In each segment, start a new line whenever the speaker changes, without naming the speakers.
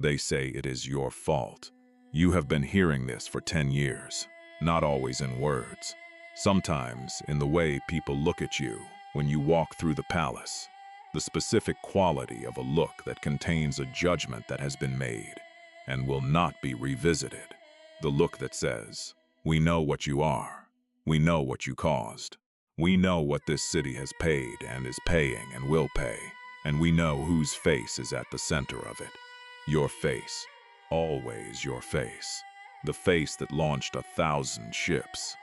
They say it is your fault. You have been hearing this for 10 years, not always in words. Sometimes in the way people look at you when you walk through the palace, the specific quality of a look that contains a judgment that has been made and will not be revisited. The look that says, "We know what you are. We know what you caused. We know what this city has paid and is paying and will pay, and we know whose face is at the center of it. Your face. Always your face. The face that launched 1,000 ships."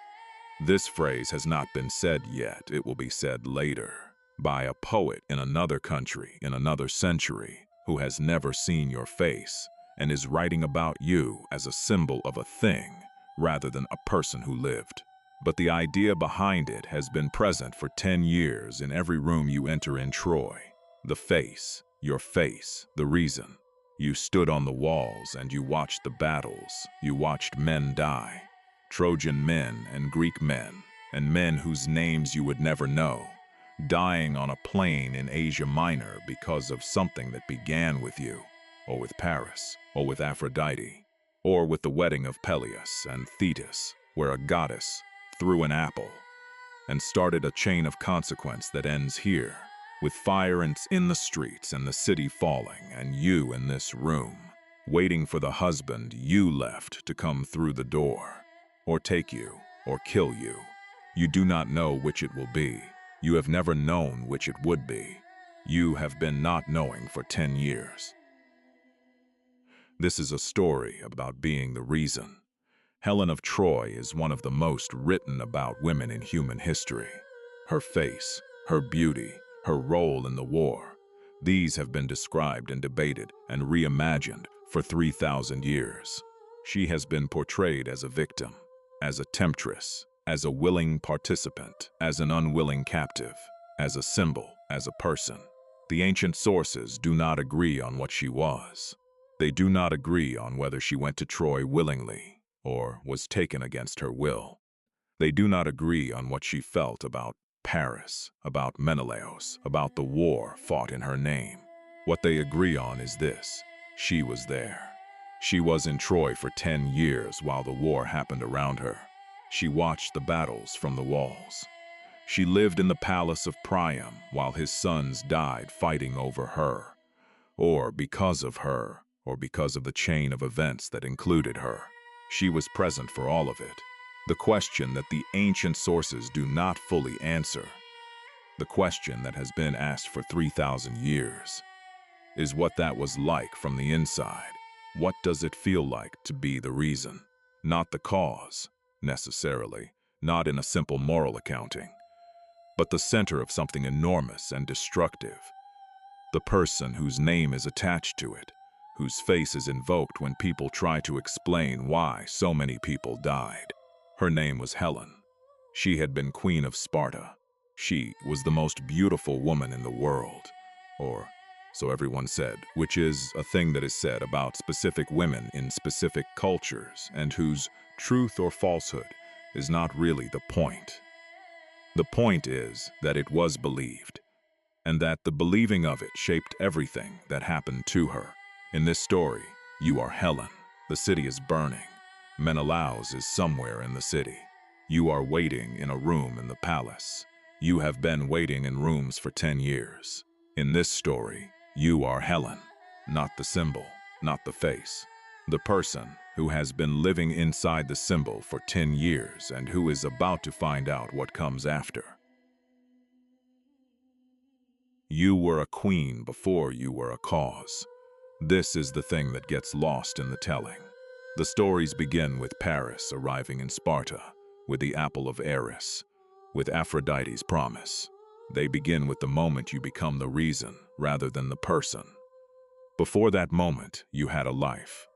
This phrase has not been said yet. It will be said later by a poet in another country, in another century, who has never seen your face and is writing about you as a symbol of a thing rather than a person who lived. But the idea behind it has been present for 10 years in every room you enter in Troy. The face, your face, the reason. You stood on the walls and you watched the battles. You watched men die. Trojan men and Greek men, and men whose names you would never know, dying on a plain in Asia Minor because of something that began with you, or with Paris, or with Aphrodite, or with the wedding of Peleus and Thetis, where a goddess threw an apple and started a chain of consequence that ends here, with fire in the streets and the city falling, and you in this room, waiting for the husband you left to come through the door, or take you, or kill you. You do not know which it will be. You have never known which it would be. You have been not knowing for 10 years. This is a story about being the reason. Helen of Troy is one of the most written about women in human history. Her face, her beauty, her role in the war, these have been described and debated and reimagined for 3,000 years. She has been portrayed as a victim, as a temptress, as a willing participant, as an unwilling captive, as a symbol, as a person. The ancient sources do not agree on what she was. They do not agree on whether she went to Troy willingly or was taken against her will. They do not agree on what she felt about Paris, about Menelaos, about the war fought in her name. What they agree on is this: she was there. She was in Troy for 10 years while the war happened around her. She watched the battles from the walls. She lived in the palace of Priam while his sons died fighting over her, or because of her, or because of the chain of events that included her. She was present for all of it. The question that the ancient sources do not fully answer, the question that has been asked for 3,000 years, is what that was like from the inside. What does it feel like to be the reason? Not the cause, necessarily, not in a simple moral accounting, but the center of something enormous and destructive. The person whose name is attached to it, whose face is invoked when people try to explain why so many people died. Her name was Helen. She had been queen of Sparta. She was the most beautiful woman in the world, or so everyone said, which is a thing that is said about specific women in specific cultures and whose truth or falsehood is not really the point. The point is that it was believed, and that the believing of it shaped everything that happened to her. In this story, you are Helen. The city is burning. Menelaos is somewhere in the city. You are waiting in a room in the palace. You have been waiting in rooms for 10 years. In this story, you are Helen, not the symbol, not the face. The person who has been living inside the symbol for 10 years and who is about to find out what comes after. You were a queen before you were a cause. This is the thing that gets lost in the telling. The stories begin with Paris arriving in Sparta, with the apple of Eris, with Aphrodite's promise. They begin with the moment you become the reason rather than the person. Before that moment, you had a life,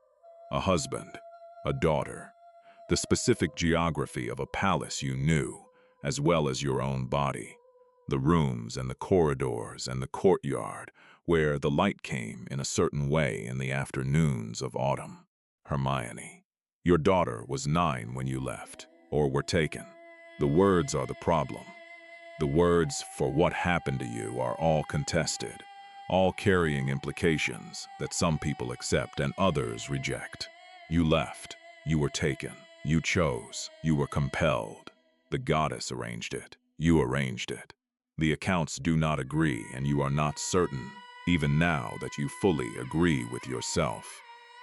a husband, a daughter, the specific geography of a palace you knew, as well as your own body, the rooms and the corridors and the courtyard where the light came in a certain way in the afternoons of autumn. Hermione, your daughter was 9 when you left, or were taken. The words are the problem. The words for what happened to you are all contested. all carrying implications that some people accept and others reject. You left, you were taken, you chose, you were compelled. The goddess arranged it, you arranged it. The accounts do not agree, and you are not certain, even now, that you fully agree with yourself.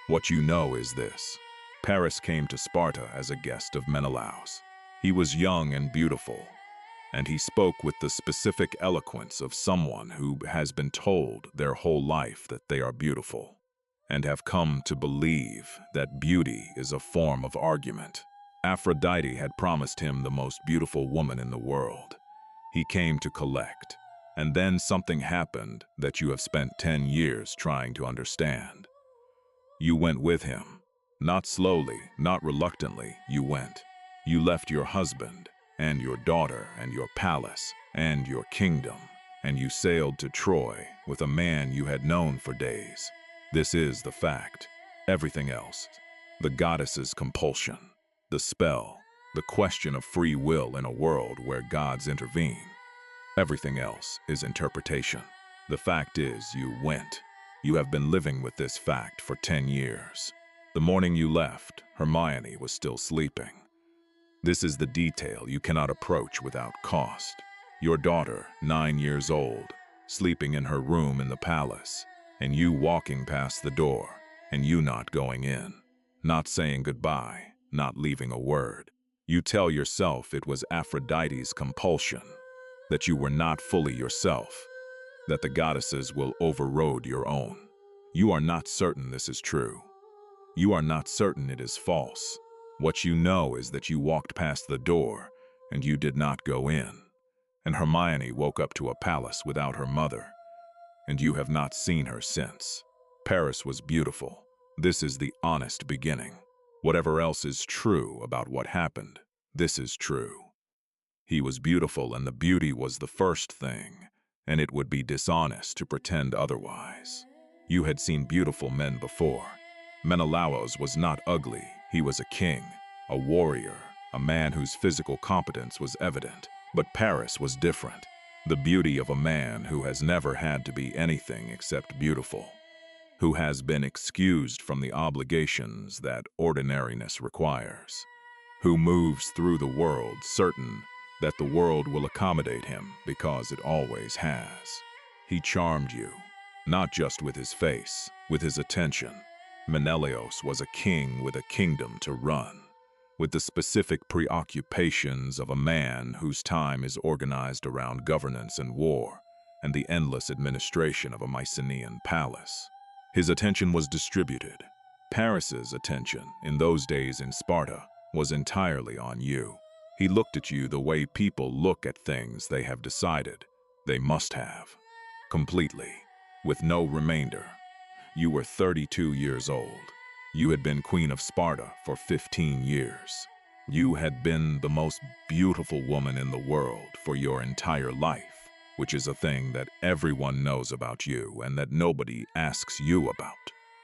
What you know is this: Paris came to Sparta as a guest of Menelaos. He was young and beautiful, and he spoke with the specific eloquence of someone who has been told their whole life that they are beautiful, and have come to believe that beauty is a form of argument. Aphrodite had promised him the most beautiful woman in the world. He came to collect, and then something happened that you have spent 10 years trying to understand. You went with him. Not slowly, not reluctantly, you went. You left your husband, and your daughter, and your palace, and your kingdom, and you sailed to Troy with a man you had known for days. This is the fact. Everything else, the goddess's compulsion, the spell, the question of free will in a world where gods intervene. Everything else is interpretation. The fact is, you went. You have been living with this fact for 10 years. The morning you left, Hermione was still sleeping. This is the detail you cannot approach without cost. Your daughter, 9 years old, sleeping in her room in the palace, and you walking past the door, and you not going in, not saying goodbye, not leaving a word. You tell yourself it was Aphrodite's compulsion, that you were not fully yourself, that the goddesses will overrode your own. You are not certain this is true. You are not certain it is false. What you know is that you walked past the door and you did not go in. And Hermione woke up to a palace without her mother, and you have not seen her since. Paris was beautiful. This is the honest beginning. Whatever else is true about what happened, this is true. He was beautiful, and the beauty was the first thing, and it would be dishonest to pretend otherwise. You had seen beautiful men before. Menelaos was not ugly. He was a king, a warrior, a man whose physical competence was evident. But Paris was different. The beauty of a man who has never had to be anything except beautiful, who has been excused from the obligations that ordinariness requires, who moves through the world certain that the world will accommodate him because it always has. He charmed you, not just with his face, with his attention. Menelaos was a king with a kingdom to run, with the specific preoccupations of a man whose time is organized around governance and war, and the endless administration of a Mycenaean palace. His attention was distributed. Paris's attention, in those days in Sparta, was entirely on you. He looked at you the way people look at things they have decided they must have, completely, with no remainder. You were 32 years old. You had been Queen of Sparta for 15 years. You had been the most beautiful woman in the world for your entire life, which is a thing that everyone knows about you and that nobody asks you about.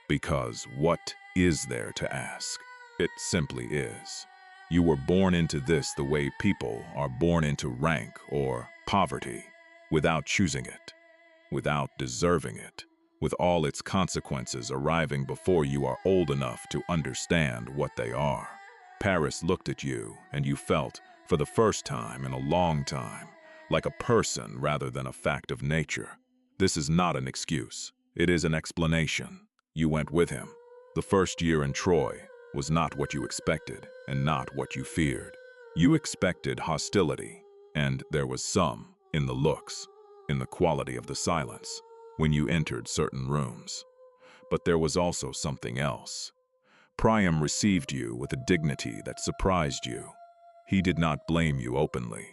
Because what is there to ask? It simply is. You were born into this the way people are born into rank or poverty, without choosing it, without deserving it, with all its consequences arriving before you are old enough to understand what they are. Paris looked at you, and you felt, for the first time in a long time, like a person rather than a fact of nature. This is not an excuse. It is an explanation. You went with him. The first year in Troy was not what you expected and not what you feared. You expected hostility, and there was some in the looks, in the quality of the silence, when you entered certain rooms. But there was also something else. Priam received you with a dignity that surprised you. He did not blame you openly.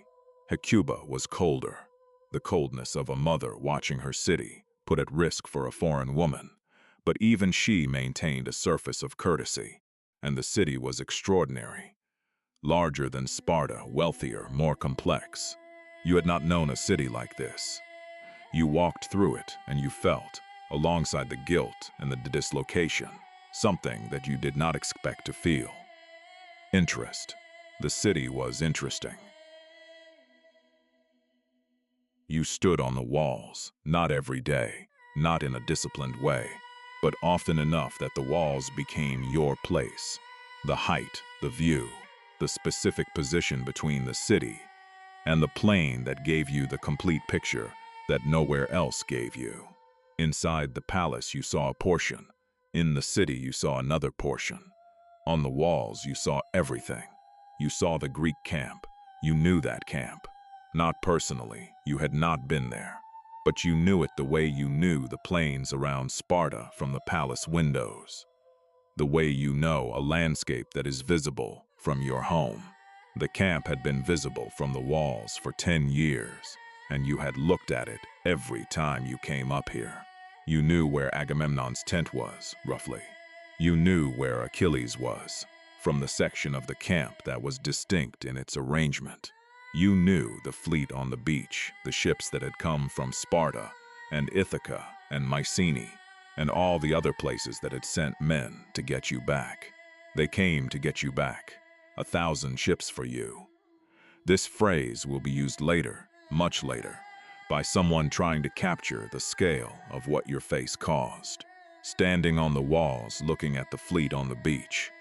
Hecuba was colder, the coldness of a mother watching her city put at risk for a foreign woman, but even she maintained a surface of courtesy, and the city was extraordinary. Larger than Sparta, wealthier, more complex. You had not known a city like this. You walked through it, and you felt, alongside the guilt and the dislocation, something that you did not expect to feel. Interest. The city was interesting. You stood on the walls, not every day, not in a disciplined way, but often enough that the walls became your place. The height, the view, the specific position between the city, and the plain that gave you the complete picture that nowhere else gave you. Inside the palace you saw a portion. In the city you saw another portion. On the walls you saw everything. You saw the Greek camp. You knew that camp. Not personally, you had not been there. But you knew it the way you knew the plains around Sparta from the palace windows. The way you know a landscape that is visible from your home. The camp had been visible from the walls for 10 years, and you had looked at it every time you came up here. You knew where Agamemnon's tent was, roughly. You knew where Achilles was, from the section of the camp that was distinct in its arrangement. You knew the fleet on the beach, the ships that had come from Sparta and Ithaca and Mycenae, and all the other places that had sent men to get you back. They came to get you back. 1,000 ships for you. This phrase will be used later, much later, by someone trying to capture the scale of what your face caused. Standing on the walls looking at the fleet on the beach,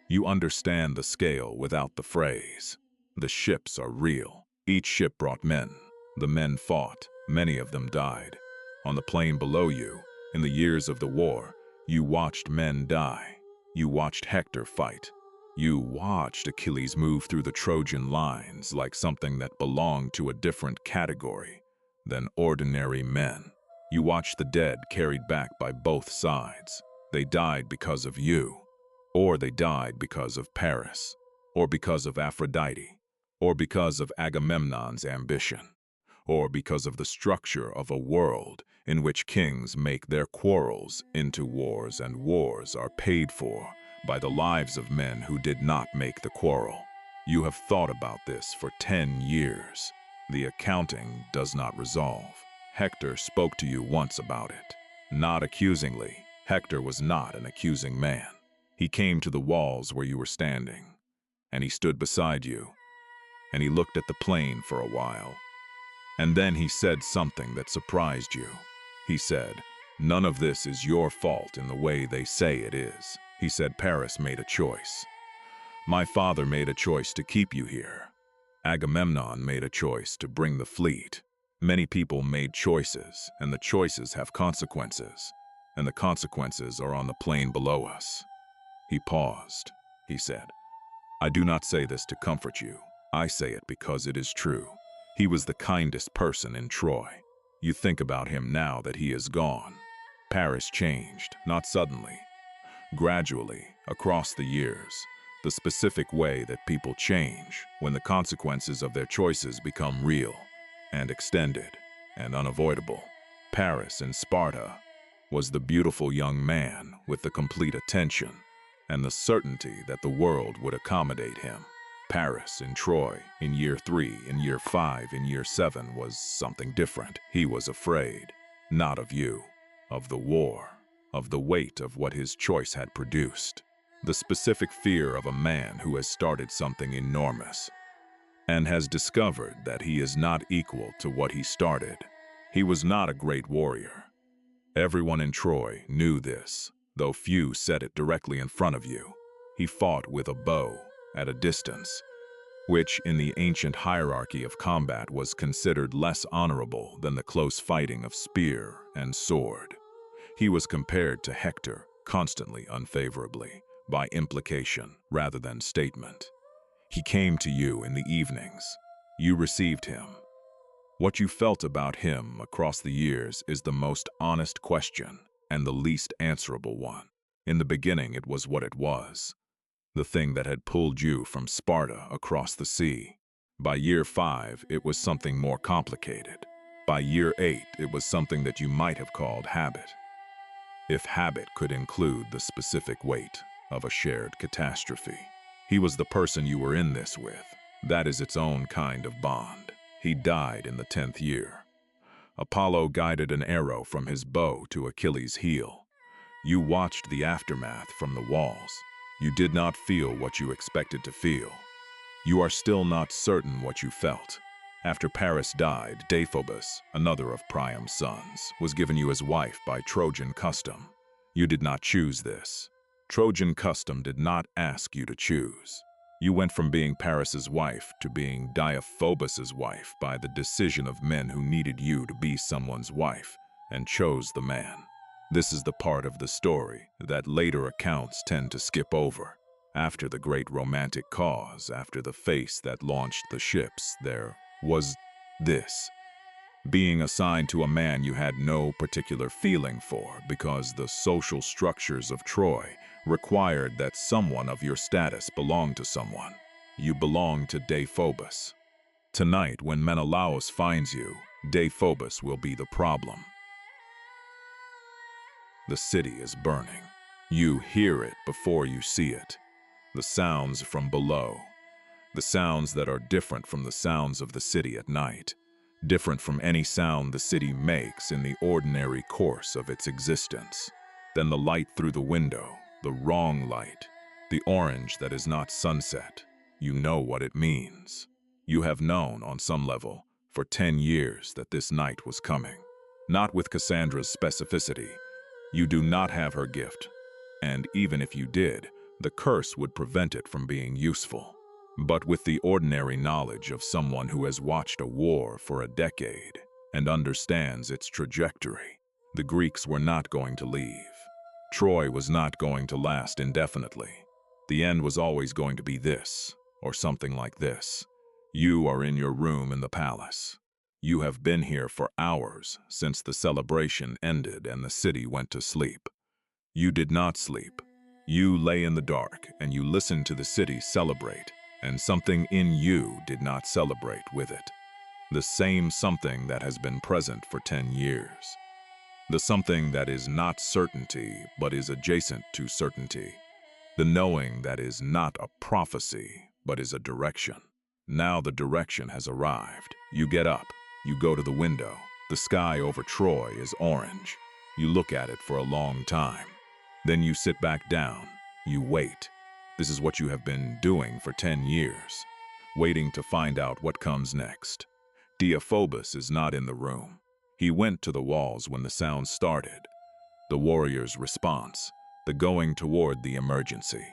you understand the scale without the phrase. The ships are real. Each ship brought men. The men fought. Many of them died. On the plain below you, in the years of the war, you watched men die. You watched Hector fight. You watched Achilles move through the Trojan lines like something that belonged to a different category than ordinary men. You watched the dead carried back by both sides. They died because of you, or they died because of Paris, or because of Aphrodite, or because of Agamemnon's ambition, or because of the structure of a world in which kings make their quarrels into wars and wars are paid for by the lives of men who did not make the quarrel. You have thought about this for 10 years. The accounting does not resolve. Hector spoke to you once about it. Not accusingly. Hector was not an accusing man. He came to the walls where you were standing, and he stood beside you, and he looked at the plain for a while, and then he said something that surprised you. He said, "None of this is your fault in the way they say it is." He said, "Paris made a choice. My father made a choice to keep you here. Agamemnon made a choice to bring the fleet. Many people made choices, and the choices have consequences, and the consequences are on the plain below us." He paused. He said, "I do not say this to comfort you. I say it because it is true. He was the kindest person in Troy. You think about him now that he is gone. Paris changed, not suddenly. Gradually, across the years, the specific way that people change when the consequences of their choices become real and extended and unavoidable. Paris in Sparta was the beautiful young man with the complete attention and the certainty that the world would accommodate him. Paris in Troy in year 3, in year 5, in year 7 was something different. He was afraid, not of you, of the war, of the weight of what his choice had produced. The specific fear of a man who has started something enormous and has discovered that he is not equal to what he started. He was not a great warrior. Everyone in Troy knew this, though few said it directly in front of you. He fought with a bow at a distance, which in the ancient hierarchy of combat was considered less honorable than the close fighting of spear and sword. He was compared to Hector constantly unfavorably, by implication rather than statement. He came to you in the evenings. You received him. What you felt about him across the years is the most honest question and the least answerable one. In the beginning, it was what it was, the thing that had pulled you from Sparta across the sea. By year 5, it was something more complicated. By year 8, it was something that you might have called habit, if habit could include the specific weight of a shared catastrophe. He was the person you were in this with. That is its own kind of bond. He died in the 10th year. Apollo guided an arrow from his bow to Achilles' heel. You watched the aftermath from the walls. You did not feel what you expected to feel. You are still not certain what you felt. After Paris died, Deiphobus, another of Priam's sons, was given you as wife by Trojan custom. You did not choose this. Trojan custom did not ask you to choose. You went from being Paris's wife to being Deiphobus's wife by the decision of men who needed you to be someone's wife and chose the man. This is the part of the story that later accounts tend to skip over. After the great romantic cause, after the face that launched the ships, there was this. Being assigned to a man you had no particular feeling for because the social structures of Troy required that someone of your status belonged to someone. You belonged to Deiphobus. Tonight, when Menelaos finds you, Deiphobus will be the problem. The city is burning. You hear it before you see it. The sounds from below. The sounds that are different from the sounds of the city at night. Different from any sound the city makes in the ordinary course of its existence. Then the light through the window, the wrong light, the orange that is not sunset. You know what it means. You have known, on some level, for 10 years that this night was coming. Not with Cassandra's specificity. You do not have her gift. And even if you did, the curse would prevent it from being useful. But with the ordinary knowledge of someone who has watched a war for a decade and understands its trajectory, the Greeks were not going to leave. Troy was not going to last indefinitely. The end was always going to be this, or something like this. You are in your room in the palace. You have been here for hours since the celebration ended and the city went to sleep. You did not sleep. You lay in the dark and you listened to the city celebrate, and something in you did not celebrate with it. The same something that has been present for 10 years. The something that is not certainty but is adjacent to certainty. The knowing that is not a prophecy but is a direction. Now the direction has arrived. You get up. You go to the window. The sky over Troy is orange. You look at it for a long time. Then you sit back down. You wait. This is what you have been doing for 10 years, waiting to find out what comes next. Deiphobus is not in the room. He went to the walls when the sound started. The warrior's response, the going toward the emergency.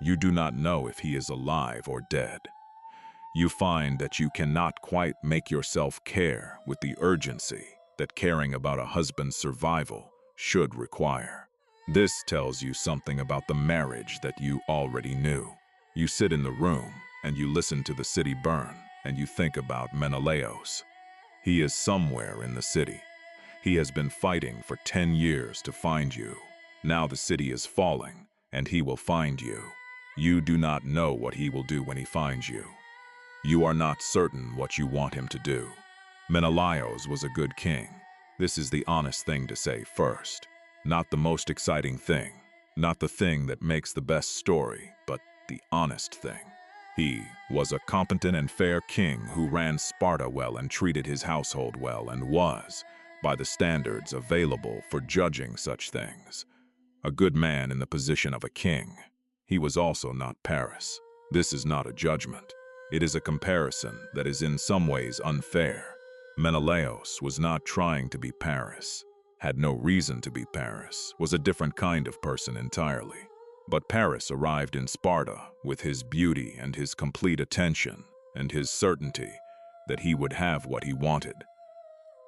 You do not know if he is alive or dead. You find that you cannot quite make yourself care with the urgency that caring about a husband's survival should require. This tells you something about the marriage that you already knew. You sit in the room and you listen to the city burn and you think about Menelaos. He is somewhere in the city. He has been fighting for 10 years to find you. Now the city is falling and he will find you. You do not know what he will do when he finds you. You are not certain what you want him to do. Menelaos was a good king. This is the honest thing to say first. Not the most exciting thing, not the thing that makes the best story, but the honest thing. He was a competent and fair king who ran Sparta well and treated his household well and was, by the standards available for judging such things, a good man in the position of a king. He was also not Paris. This is not a judgment. It is a comparison that is in some ways unfair. Menelaos was not trying to be Paris, had no reason to be Paris, was a different kind of person entirely. But Paris arrived in Sparta with his beauty and his complete attention and his certainty that he would have what he wanted.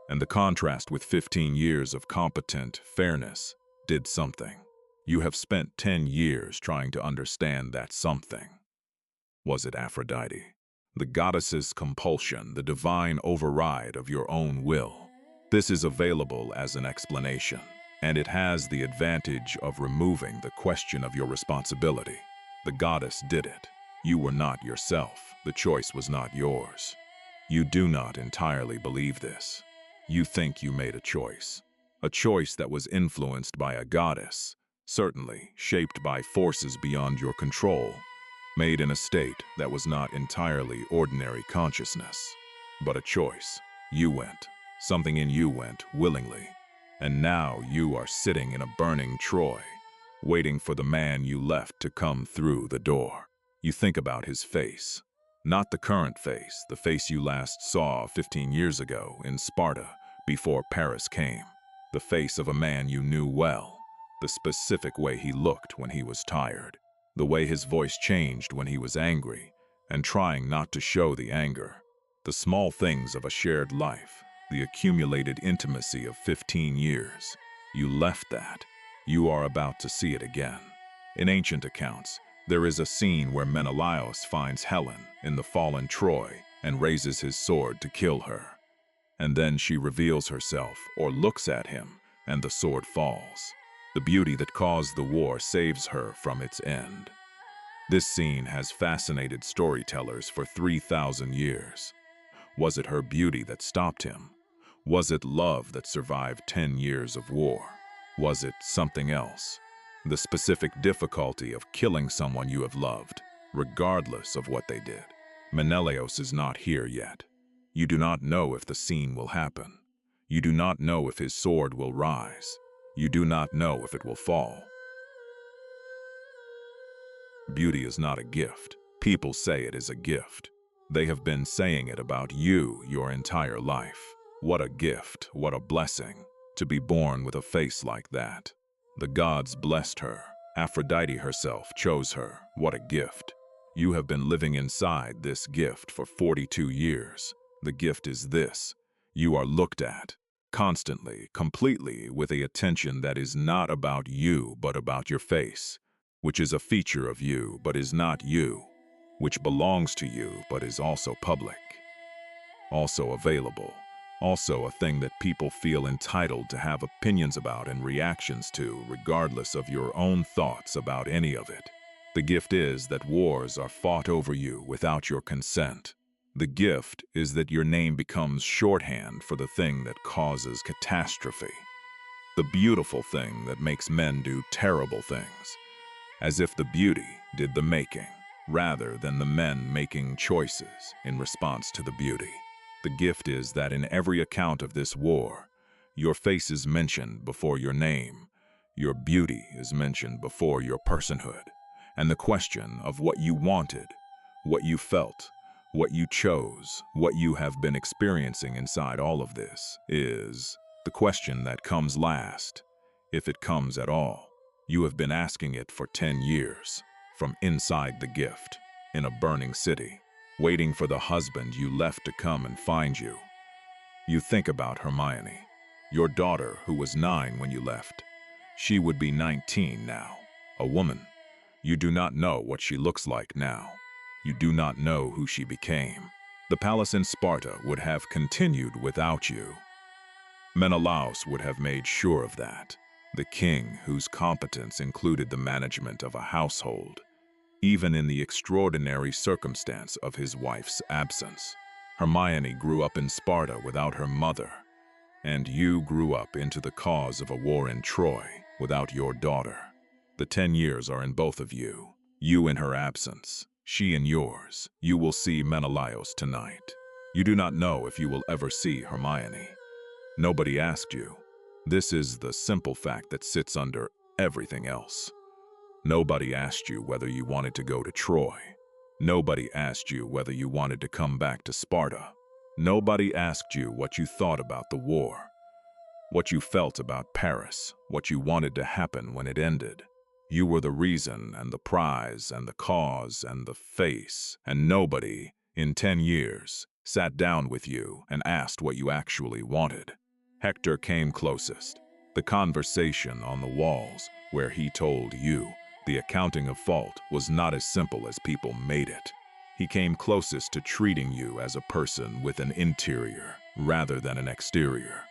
And the contrast with 15 years of competent fairness did something. You have spent 10 years trying to understand that something. Was it Aphrodite? The goddess's compulsion, the divine override of your own will. This is available as an explanation, and it has the advantage of removing the question of your responsibility. The goddess did it. You were not yourself. The choice was not yours. You do not entirely believe this. You think you made a choice that was influenced by a goddess, certainly shaped by forces beyond your control, made in a state that was not entirely ordinary consciousness, but a choice. You went. Something in you went willingly. And now you are sitting in a burning Troy, waiting for the man you left to come through the door. You think about his face. Not the current face, the face you last saw 15 years ago in Sparta before Paris came. The face of a man you knew well. The specific way he looked when he was tired. The way his voice changed when he was angry, and trying not to show the anger. The small things of a shared life. The accumulated intimacy of 15 years. You left that. You are about to see it again. In ancient accounts, there is a scene where Menelaos finds Helen in the fallen Troy and raises his sword to kill her. And then she reveals herself or looks at him, and the sword falls. The beauty that caused the war saves her from its end. This scene has fascinated storytellers for 3,000 years. Was it her beauty that stopped him? Was it love that survived 10 years of war? Was it something else? The specific difficulty of killing someone you have loved, regardless of what they did. Menelaos is not here yet. You do not know if the scene will happen. You do not know if his sword will rise. You do not know if it will fall. Beauty is not a gift. People say it is a gift. They have been saying it about you your entire life. What a gift, what a blessing, to be born with a face like that. The gods blessed her. Aphrodite herself chose her. What a gift. You have been living inside this gift for 42 years. The gift is this. You are looked at, constantly, completely, with a attention that is not about you but about your face, which is a feature of you but is not you, which belongs to you but is also public, also available, also a thing that people feel entitled to have opinions about and reactions to, regardless of your own thoughts about any of it. The gift is that wars are fought over you without your consent. The gift is that your name becomes shorthand for the thing that causes catastrophe. The beautiful thing that makes men do terrible things, as if the beauty did the making, rather than the men making choices in response to the beauty. The gift is that in every account of this war, your face is mentioned before your name, your beauty is mentioned before your personhood, and the question of what you wanted, what you felt, what you chose, what you have been experiencing inside all of this is the question that comes last, if it comes at all. You have been asking it for 10 years, from inside the gift, in a burning city, waiting for the husband you left to come and find you. You think about Hermione, your daughter who was 9 when you left. She would be 19 now, a woman. You do not know what she looks like now. You do not know who she became. The palace in Sparta would have continued without you. Menelaos would have made sure of that. The king whose competence included the management of a household, even in the extraordinary circumstance of his wife's absence. Hermione grew up in Sparta without her mother, and you grew up into the cause of a war in Troy without your daughter. The 10 years are in both of you. You in her absence, she in yours. You will see Menelaos tonight. You do not know if you will ever see Hermione. Nobody asked you. This is the simple fact that sits under everything else. Nobody asked you whether you wanted to go to Troy. Nobody asked you whether you wanted to come back to Sparta. Nobody asked you what you thought about the war, what you felt about Paris, what you wanted to happen when it ended. You were the reason and the prize and the cause and the face, and nobody, in 10 years, sat down with you and asked what you actually wanted. Hector came closest. The conversation on the walls where he told you the accounting of fault was not as simple as people made it. He came closest to treating you as a person with an interior rather than an exterior.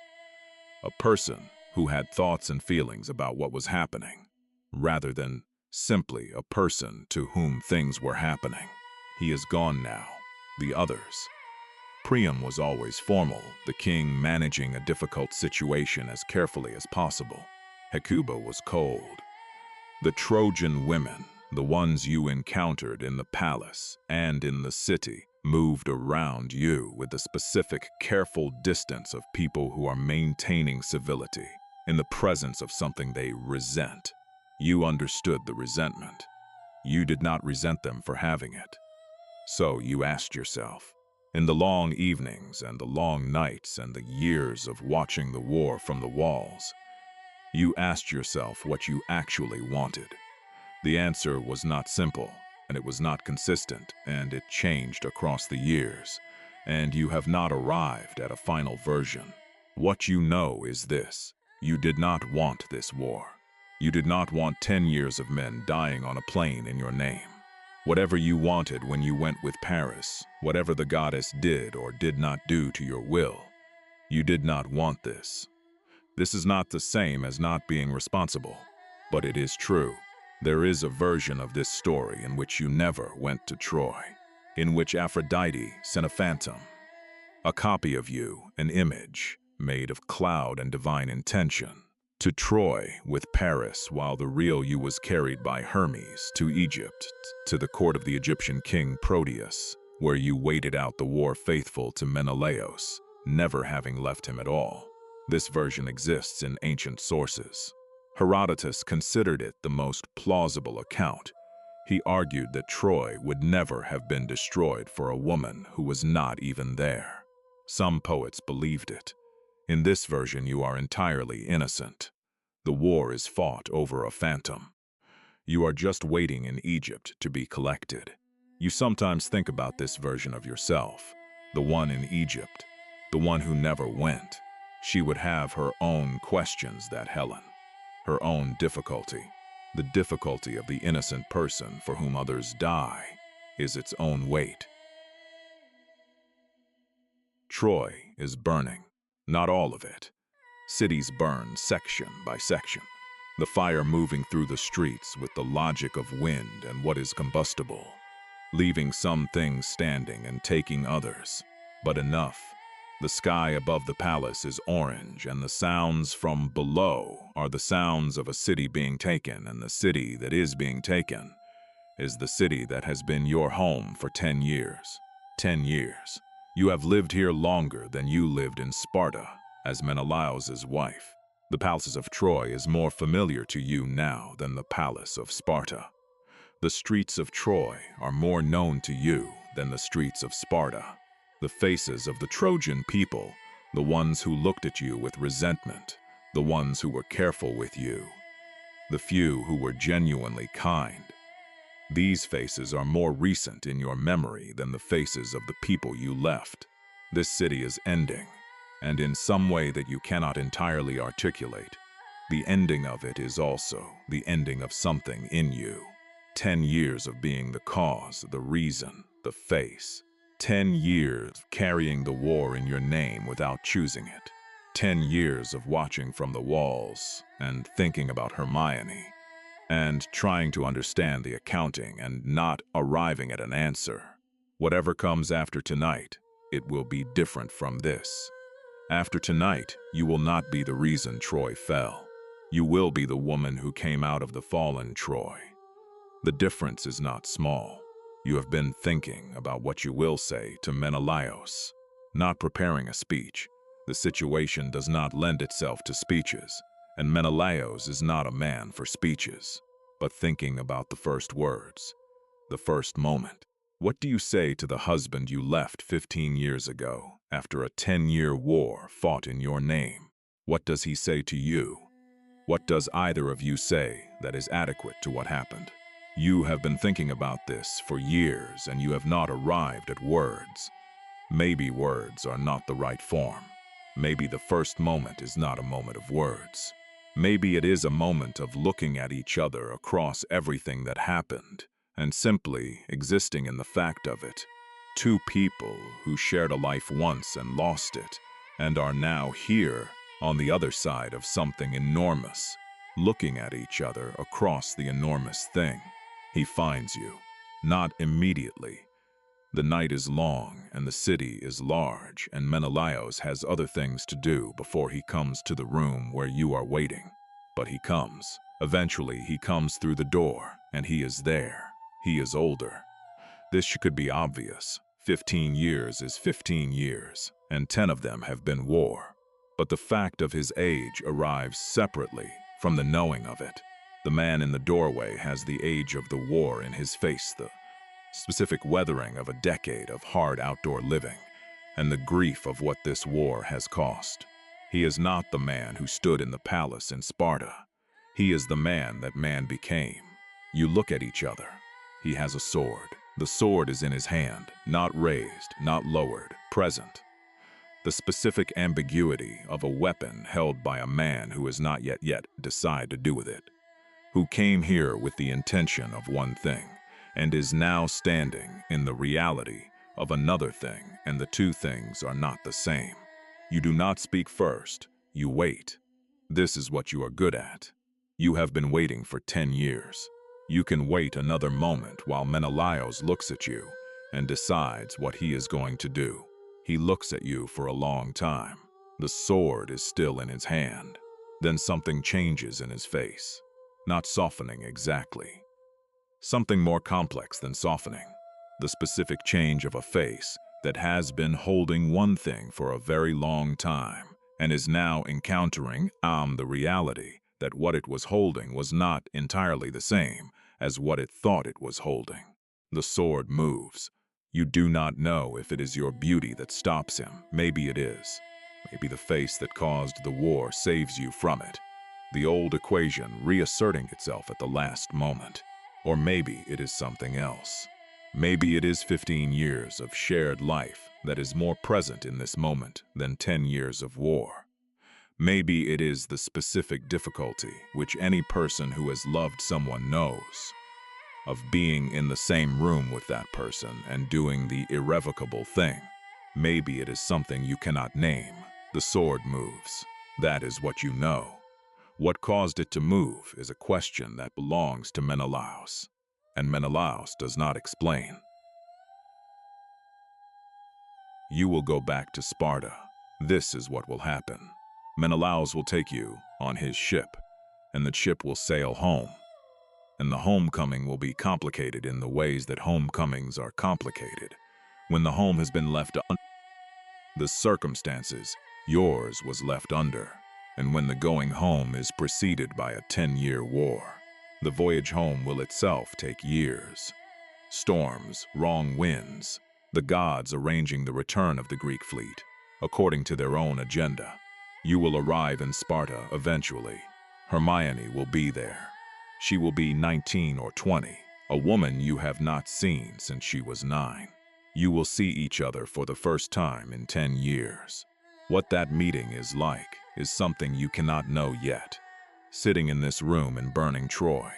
A person who had thoughts and feelings about what was happening, rather than simply a person to whom things were happening. He is gone now. The others. Priam was always formal, the king managing a difficult situation as carefully as possible. Hecuba was cold. The Trojan women, the ones you encountered in the palace and in the city, moved around you with the specific, careful distance of people who are maintaining civility in the presence of something they resent. You understood the resentment. You did not resent them for having it. So you asked yourself, in the long evenings and the long nights and the years of watching the war from the walls, you asked yourself what you actually wanted. The answer was not simple, and it was not consistent, and it changed across the years, and you have not arrived at a final version. What you know is this: you did not want this war. You did not want 10 years of men dying on a plane in your name. Whatever you wanted when you went with Paris, whatever the goddess did or did not do to your will, you did not want this. This is not the same as not being responsible, but it is true. There is a version of this story in which you never went to Troy, in which Aphrodite sent a phantom, a copy of you, an image made of cloud and divine intention, to Troy with Paris, while the real you was carried by Hermes to Egypt, to the court of the Egyptian king Proteus, where you waited out the war faithful to Menelaos, never having left him at all. This version exists in ancient sources. Herodotus considered it the most plausible account. He argued that Troy would never have been destroyed for a woman who was not even there. Some poets believed it. In this version, you are entirely innocent. The war is fought over a phantom. You are just waiting in Egypt to be collected. You sometimes think about this version of yourself, the one in Egypt, the one who never went. She would have her own questions, that Helen, her own difficulty. The difficulty of the innocent person for whom others die is its own weight. Troy is burning. Not all of it. Cities burn section by section, the fire moving through the streets with the logic of wind and what is combustible, leaving some things standing and taking others. But enough. The sky above the palace is orange, and the sounds from below are the sounds of a city being taken, and the city that is being taken is the city that has been your home for 10 years. 10 years. You have lived here longer than you lived in Sparta as Menelaos' wife. The palace of Troy is more familiar to you now than the palace of Sparta. The streets of Troy are more known to you than the streets of Sparta. The faces of the Trojan people, the ones who looked at you with resentment, the ones who were careful with you, the few who were genuinely kind. These faces are more recent in your memory than the faces of the people you left. This city is ending, and in some way that you cannot entirely articulate, the ending of it is also the ending of something in you. 10 years of being the cause, the reason, the face. 10 years carrying the war in your name without choosing it. 10 years of watching from the walls and thinking about Hermione and trying to understand the accounting and not arriving at an answer. Whatever comes after tonight, it will be different from this. After tonight, you will not be the reason Troy fell. You will be the woman who came out of the fallen Troy. The difference is not small. You have been thinking about what you will say to Menelaos, not preparing a speech. The situation does not lend itself to speeches, and Menelaos is not a man for speeches, but thinking about the first words, the first moment. What do you say to the husband you left 15 years ago after a 10-year war fought in your name? What does he say to you? What does either of you say that is adequate to what happened? You have been thinking about this for years, and you have not arrived at words. Maybe words are not the right form. Maybe the first moment is not a moment of words. Maybe it is a moment of looking at each other across everything that happened and simply existing in the fact of it. Two people who shared a life once and lost it, and are now here on the other side of something enormous, looking at each other across the enormous thing. He finds you. Not immediately. The night is long and the city is large, and Menelaos has other things to do before he comes to the room where you are waiting. But he comes. Eventually he comes through the door, and he is there. He is older. This could be obvious. 15 years is 15 years, and 10 of them have been war. But the fact of his age arrives separately from the knowing of it. The man in the doorway has the age of the war in his face. specific weathering of a decade of hard outdoor living, and the grief of what this war has cost. He is not the man who stood in the palace in Sparta. He is the man that man became. You look at each other. He has a sword. The sword is in his hand, not raised, not lowered, present. The specific ambiguity of a weapon held by a man who has not yet decided to do with it, who came here with the intention of one thing, and is now standing in the reality of another thing, and the two things are not the same. You do not speak first, you wait. This is what you are good at. You have been waiting for 10 years. You can wait another moment while Menelaos looks at you and decides what he is going to do. He looks at you for a long time. The sword is still in his hand. Then something changes in his face. Not softening exactly. Something more complex than softening. The specific change of a face that has been holding one thing for a very long time and is now encountering the reality that what it was holding was not entirely the same as what it thought it was holding. The sword moves. You do not know if it is your beauty that stops him. Maybe it is. Maybe the face that caused the war saves you from it. The old equation reasserting itself at the last moment. Or maybe it is something else. Maybe it is 15 years of shared life that is more present in this moment than 10 years of war. Maybe it is the specific difficulty which any person who has loved someone knows, of being in the same room with that person and doing the irrevocable thing. Maybe it is something you cannot name. The sword moves. That is what you know. What caused it to move is a question that belongs to Menelaos, and Menelaos does not explain. You will go back to Sparta. This is what will happen. Menelaos will take you on his ship, and the ship will sail home. And the homecoming will be complicated in the ways that homecomings are complicated. When the home has been left under the circumstances, yours was left under. And when the going home is preceded by a 10-year war, the voyage home will itself take years. Storms, wrong winds, the gods arranging the return of the Greek fleet, according to their own agenda. You will arrive in Sparta eventually. Hermione will be there. She will be 19 or 20, a woman you have not seen since she was 9. You will see each other for the first time in 10 years. What that meeting is like is something you cannot know yet. Sitting in this room in burning Troy,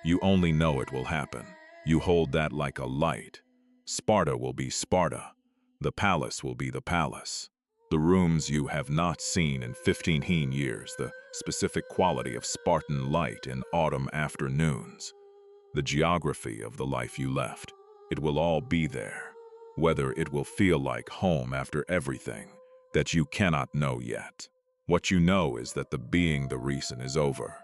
you only know it will happen. You hold that like a light. Sparta will be Sparta. The palace will be the palace. The rooms you have not seen in 15 years, the specific quality of Spartan light in autumn afternoons, the geography of the life you left, it will all be there. Whether it will feel like home after everything, that you cannot know yet. What you know is that the being the reason is over.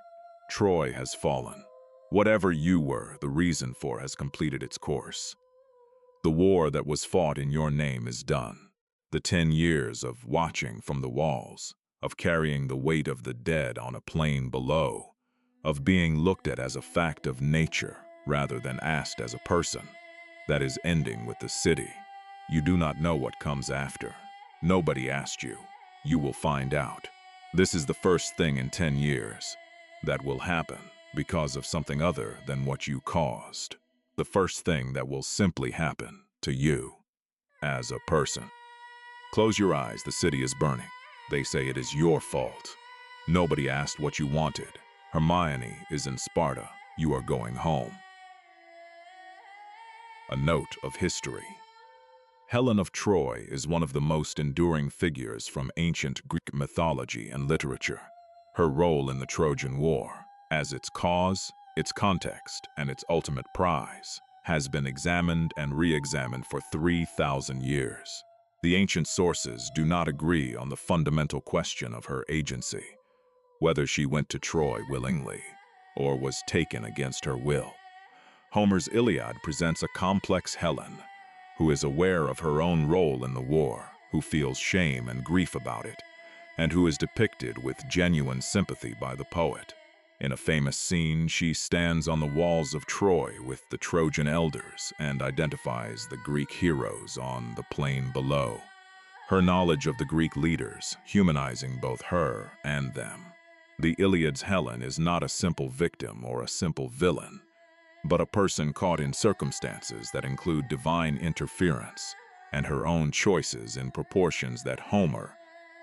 Troy has fallen. Whatever you were the reason for has completed its course. The war that was fought in your name is done. The 10 years of watching from the walls, of carrying the weight of the dead on a plain below, of being looked at as a fact of nature rather than asked as a person, that is ending with the city. You do not know what comes after. Nobody asked you. You will find out. This is the first thing in 10 years that will happen because of something other than what you caused. The first thing that will simply happen to you as a person. Close your eyes, the city is burning. They say it is your fault. Nobody asked what you wanted. Hermione is in Sparta. You are going home. A note of history. Helen of Troy is one of the most enduring figures from ancient Greek mythology and literature. Her role in the Trojan War, as its cause, its context, and its ultimate prize, has been examined and re-examined for 3,000 years. The ancient sources do not agree on the fundamental question of her agency, whether she went to Troy willingly or was taken against her will. Homer's Iliad presents a complex Helen, who is aware of her own role in the war, who feels shame and grief about it, and who is depicted with genuine sympathy by the poet. In a famous scene, she stands on the walls of Troy with the Trojan elders and identifies the Greek heroes on the plain below. Her knowledge of the Greek leaders, humanizing both her and them. The Iliad's Helen is not a simple victim or a simple villain, but a person caught in circumstances that include divine interference and her own choices in proportions that Homer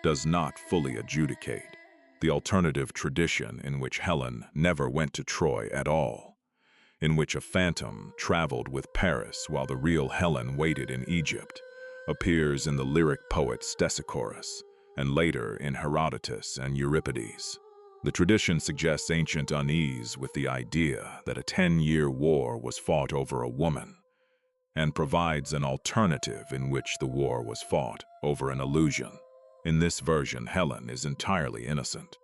does not fully adjudicate. The alternative tradition in which Helen never went to Troy at all, in which a phantom traveled with Paris while the real Helen waited in Egypt, appears in the lyric poet Stesichorus, and later in Herodotus and Euripides. The tradition suggests ancient unease with the idea that a 10-year war was fought over a woman, and provides an alternative in which the war was fought over an illusion. In this version, Helen is entirely innocent.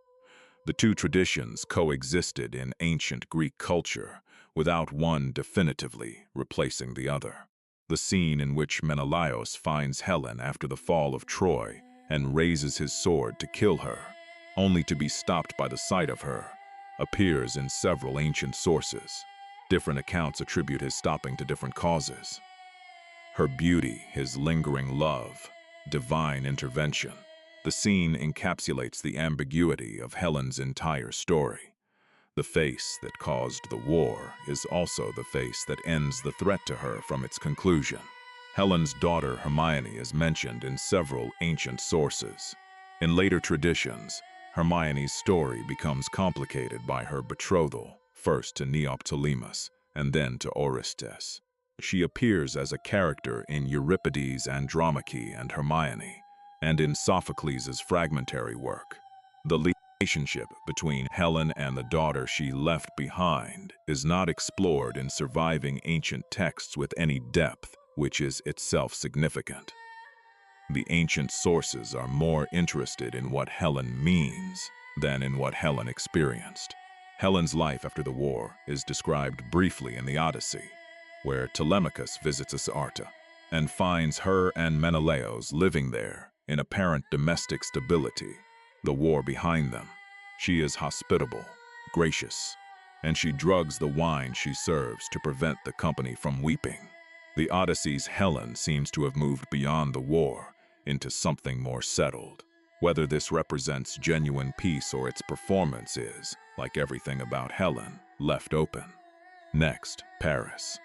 The two traditions coexisted in ancient Greek culture without one definitively replacing the other. The scene in which Menelaos finds Helen after the fall of Troy and raises his sword to kill her, only to be stopped by the sight of her, appears in several ancient sources. Different accounts attribute his stopping to different causes. Her beauty, his lingering love, divine intervention. The scene encapsulates the ambiguity of Helen's entire story. The face that caused the war is also the face that ends the threat to her from its conclusion. Helen's daughter Hermione is mentioned in several ancient sources. In later traditions, Hermione's story becomes complicated by her betrothal, first to Neoptolemus and then to Orestes. She appears as a character in Euripides' Andromache and Hermione, and in Sophocles' fragmentary work. The relationship between Helen and the daughter she left behind is not explored in surviving ancient texts with any depth, which is itself significant. The ancient sources are more interested in what Helen means than in what Helen experienced. Helen's life after the war is described briefly in the Odyssey, where Telemachus visits Sparta and finds her and Menelaos living there in apparent domestic stability, the war behind them. She is hospitable, gracious, and she drugs the wine she serves to prevent the company from weeping. The Odyssey's Helen seems to have moved beyond the war into something more settled. Whether this represents genuine peace or its performance is, like everything about Helen, left open. Next, Paris.